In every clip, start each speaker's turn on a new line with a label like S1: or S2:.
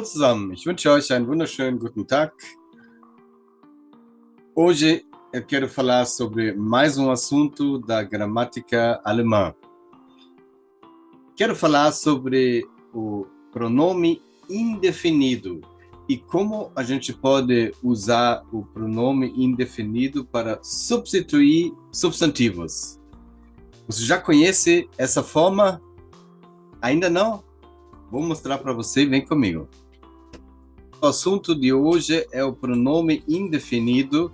S1: Hallo zusammen, ich wünsche euch einen wunderschönen guten Tag. Hoje eu quero falar sobre mais um assunto da gramática alemã. Quero falar sobre o pronome indefinido e como a gente pode usar o pronome indefinido para substituir substantivos. Você já conhece essa forma? Ainda não? Vou mostrar para você, vem comigo. O assunto de hoje é o pronome indefinido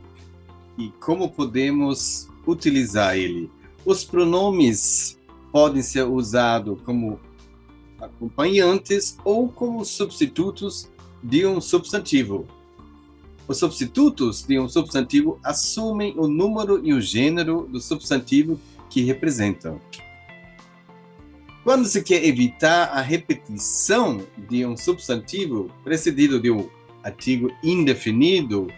S1: e como podemos utilizar ele. Os pronomes podem ser usados como acompanhantes ou como substitutos de um substantivo. Os substitutos de um substantivo assumem o número e o gênero do substantivo que representam. Quando se quer evitar a repetição de um substantivo precedido de um artigo indefinido,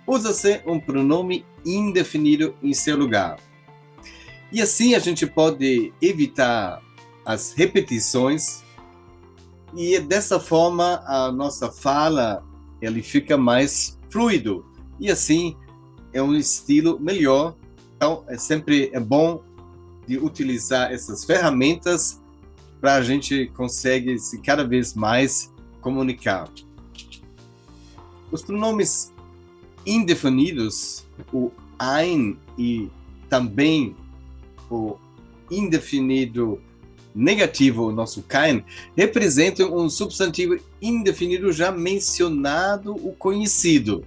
S1: usa-se um pronome indefinido em seu lugar. E assim a gente pode evitar as repetições e dessa forma a nossa fala ele fica mais fluido e assim é um estilo melhor. Então sempre é bom de utilizar essas ferramentas para a gente conseguir se cada vez mais comunicar. Os pronomes indefinidos, o ein e também o indefinido negativo, o nosso kein, representam um substantivo indefinido já mencionado, o conhecido.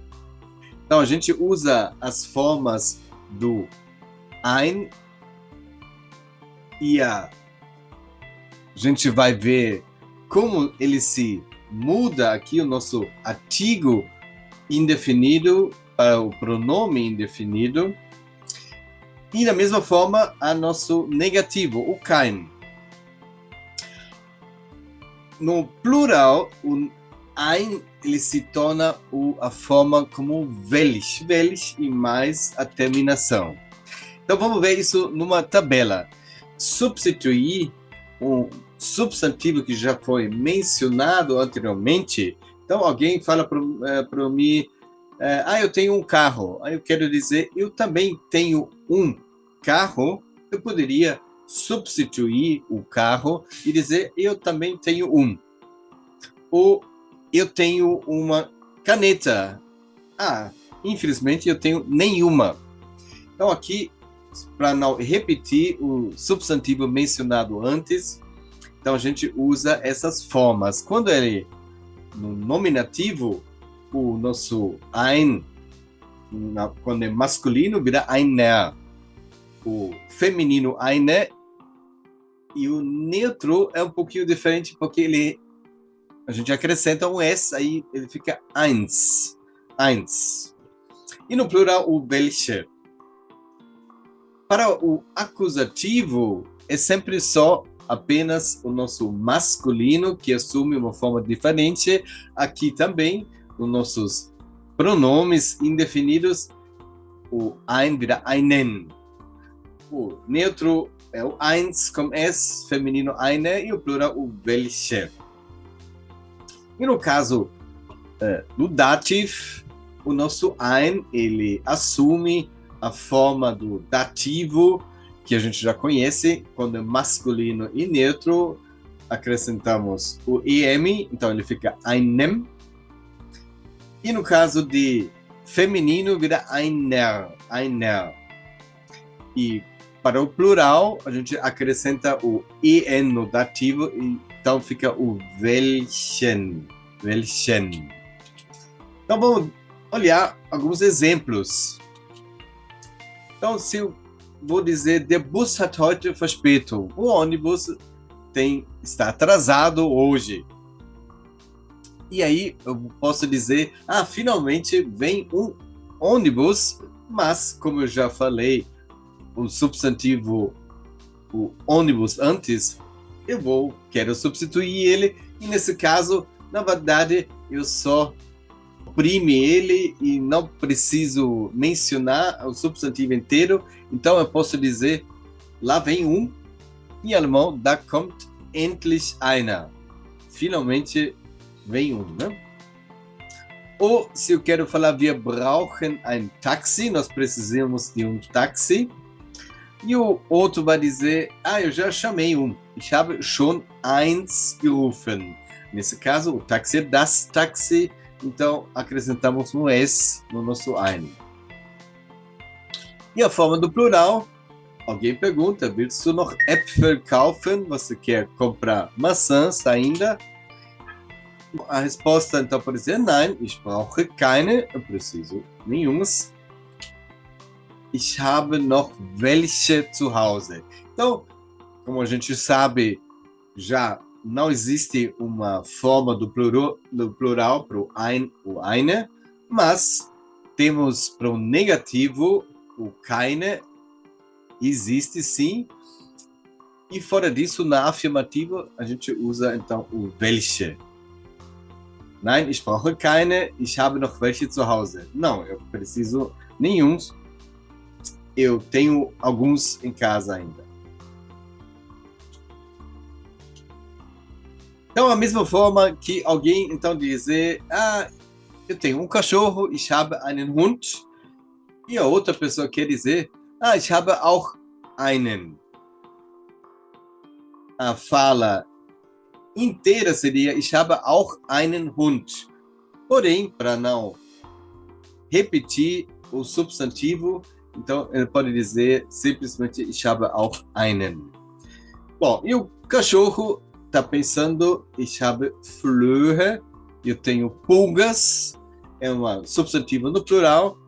S1: Então a gente usa as formas do ein e a gente vai ver como ele se muda aqui, o nosso artigo indefinido para o pronome indefinido. E da mesma forma, a nosso negativo, o kein. No plural, o ein ele se torna a forma como welch e mais a terminação. Então vamos ver isso numa tabela. Substituir um substantivo que já foi mencionado anteriormente. Então, alguém fala para mim, eu tenho um carro. Aí eu quero dizer, eu também tenho um carro. Eu poderia substituir o carro e dizer, eu também tenho um. Ou, eu tenho uma caneta. Infelizmente, eu tenho nenhuma. Então, aqui, para não repetir o substantivo mencionado antes, então a gente usa essas formas. Quando ele no nominativo, o nosso ein, quando é masculino, vira einer. O feminino eine e o neutro é um pouquinho diferente porque a gente acrescenta um S, aí ele fica eins. Eins. E no plural, o welche. Para o acusativo, é sempre apenas o nosso masculino, que assume uma forma diferente. Aqui também, os nossos pronomes indefinidos, o ein vira einen. O neutro é o eins com S, feminino eine, e o plural o welche. E no caso do dativo, o nosso ein, ele assume a forma do dativo, que a gente já conhece, quando é masculino e neutro, acrescentamos o em, então ele fica einem. E no caso de feminino, vira einer. E para o plural, a gente acrescenta o en no dativo, então fica o welchen. Então vamos olhar alguns exemplos. Então, se eu vou dizer, der Bus hat heute Verspätung. O ônibus está atrasado hoje. E aí eu posso dizer, finalmente vem um ônibus, mas como eu já falei, o substantivo, o ônibus antes, quero substituir ele, e nesse caso, na verdade, eu só oprime ele e não preciso mencionar o substantivo inteiro, então eu posso dizer, lá vem um, em alemão, da kommt endlich einer. Finalmente vem né? Ou se eu quero falar, wir brauchen ein Taxi, nós precisamos de táxi. E o outro vai dizer, eu já chamei Ich habe schon eins gerufen. Nesse caso, o táxi é das Taxi, então acrescentamos um S no nosso ein. E a forma do plural, alguém pergunta, willst du noch Äpfel kaufen? Você quer comprar maçãs ainda? A resposta, então, pode ser, nein, ich brauche keine, eu preciso nenhumas. Ich habe noch welche zu Hause. Então, como a gente sabe, já não existe uma forma do plural para o ein, o eine, mas temos para o negativo, o keine, existe sim. E fora disso, na afirmativa, a gente usa então o welche. Nein, ich brauche keine, ich habe noch welche zu Hause. Não, eu preciso nenhum. Eu tenho alguns em casa ainda. Então, a mesma forma que alguém então dizer, eu tenho um cachorro, ich habe einen Hund. E a outra pessoa quer dizer, ich habe auch einen. A fala inteira seria, ich habe auch einen Hund. Porém, para não repetir o substantivo, então ele pode dizer simplesmente, ich habe auch einen. Bom, e o cachorro está pensando, ich habe Flöhe, eu tenho pulgas, é um substantivo no plural.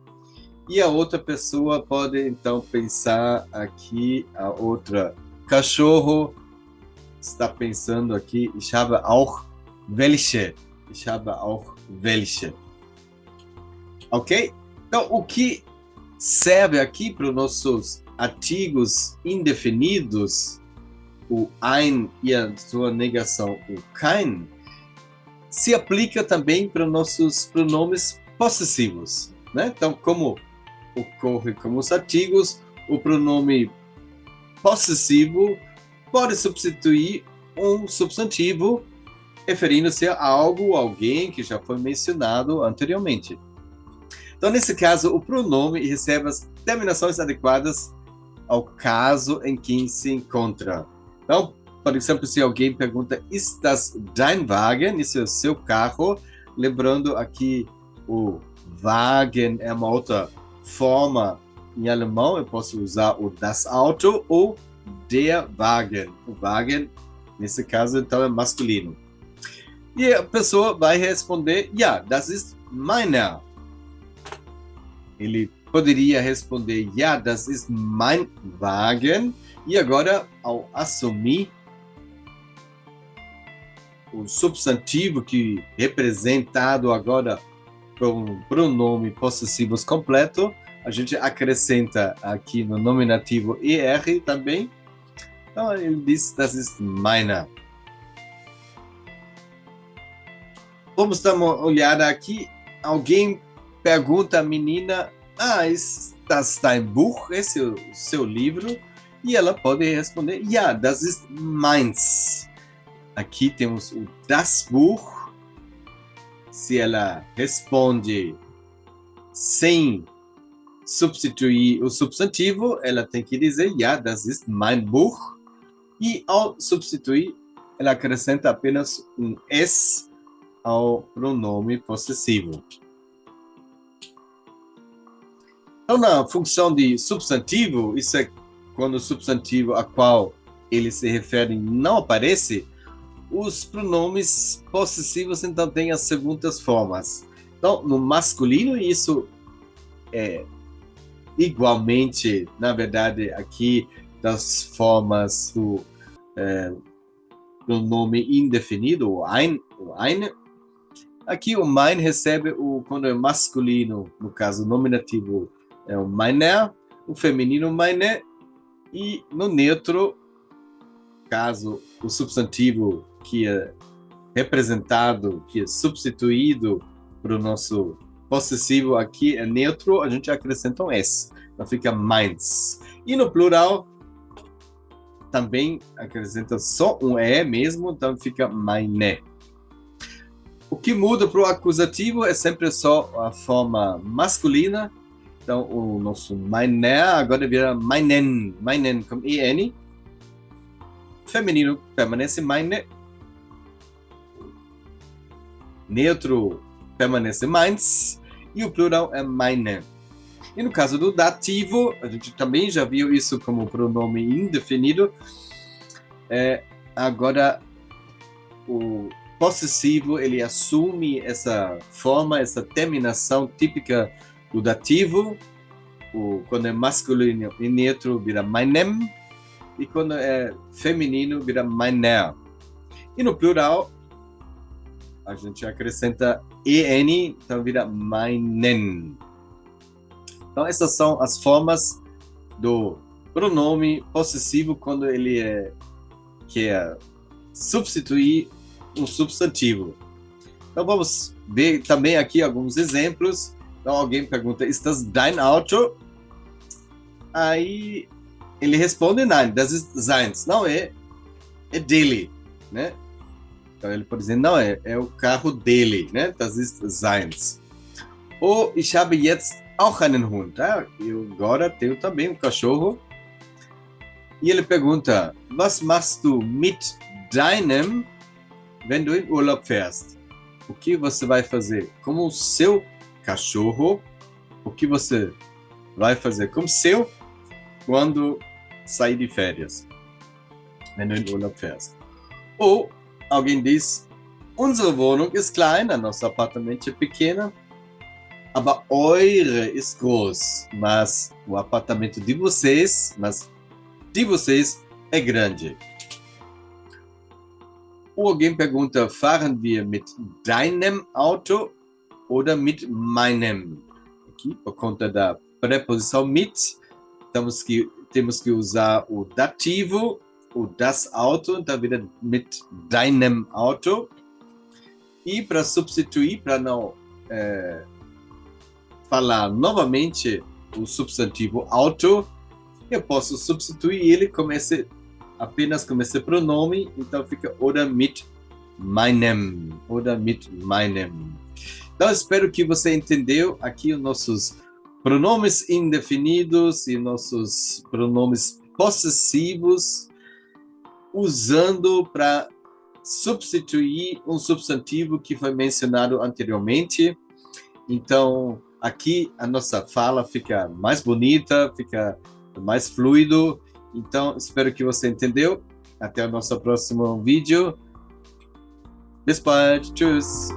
S1: E a outra pessoa pode então pensar aqui, a outra cachorro está pensando aqui, ich habe auch welche. Ich habe auch welche. Ok? Então, o que serve aqui para os nossos artigos indefinidos, o ein e a sua negação, o kein, se aplica também para os nossos pronomes possessivos. Né? Então, como ocorre com os artigos, o pronome possessivo pode substituir um substantivo referindo-se a algo ou alguém que já foi mencionado anteriormente. Então, nesse caso, o pronome recebe as terminações adequadas ao caso em que se encontra. Então, por exemplo, se alguém pergunta, ist das dein Wagen? Isso é o seu carro. Lembrando aqui, o Wagen é uma outra forma em alemão. Eu posso usar o das Auto ou der Wagen. O Wagen, nesse caso, então é masculino. E a pessoa vai responder, ja, das ist meiner. Ele poderia responder, ja, das ist mein Wagen. E agora, ao assumir o substantivo que representado agora por um pronome possessivo completo, a gente acrescenta aqui no nominativo ER também. Então, ele diz, das ist meiner. Vamos dar uma olhada aqui. Alguém pergunta à menina, ist das dein Buch? Esse é o seu livro? E ela pode responder, ja, das ist meins. Aqui temos o das Buch. Se ela responde sem substituir o substantivo, ela tem que dizer, ja, das ist mein Buch. E ao substituir, ela acrescenta apenas um S ao pronome possessivo. Então, na função de substantivo, isso é quando o substantivo a qual ele se refere não aparece, os pronomes possessivos, então, têm as seguintes formas. Então, no masculino, isso é igualmente, na verdade, aqui, das formas do pronome indefinido, o ein. Aqui, o mein recebe, quando é masculino, no caso, nominativo, é o meiner, o feminino, meine, e no neutro, caso o substantivo que é representado, que é substituído para o nosso possessivo aqui é neutro, a gente acrescenta um S. Então fica meins. E no plural, também acrescenta só um E mesmo, então fica meine. O que muda para o acusativo é sempre só a forma masculina. Então, o nosso meine agora vira meinen, meinen com en. Feminino permanece meine. Neutro permanece meins. E o plural é meine. E no caso do dativo, a gente também já viu isso como pronome indefinido. Agora, o possessivo, ele assume essa forma, essa terminação típica do dativo. Quando é masculino e neutro, vira meinem. E quando é feminino, vira meiner. E no plural, a gente acrescenta en, então vira meinen. Então, essas são as formas do pronome possessivo quando ele quer substituir um substantivo. Então, vamos ver também aqui alguns exemplos. Então, alguém pergunta, ist das dein Auto? Aí, ele responde, nein, das ist seins. Não é dele, né? Então, ele pode dizer, não, é o carro dele, né? Das ist seins. Ou, ich habe jetzt auch einen Hund. Eu agora tenho também um cachorro. E ele pergunta, was machst du mit deinem, wenn du in Urlaub fährst? O que você vai fazer com o seu cachorro? O que você vai fazer com o seu quando sair de férias? Wenn du in Urlaub fährst. Ou alguém diz, unsere Wohnung ist klein, a nosso apartamento é pequeno, aber eure ist groß, mas o apartamento de vocês, é grande. Ou alguém pergunta, fahren wir mit deinem Auto oder mit meinem? Aqui, por conta da preposição mit, temos que usar o dativo, o das Auto, então vira mit deinem Auto. E para substituir, para não falar novamente o substantivo auto, eu posso substituir ele apenas com esse pronome, então fica oder mit meinem, oder mit meinem. Então, espero que você entendeu aqui os nossos pronomes indefinidos e nossos pronomes possessivos, usando para substituir um substantivo que foi mencionado anteriormente. Então, aqui a nossa fala fica mais bonita, fica mais fluido. Então, espero que você entendeu. Até o nosso próximo vídeo. Bis bald. Tschüss.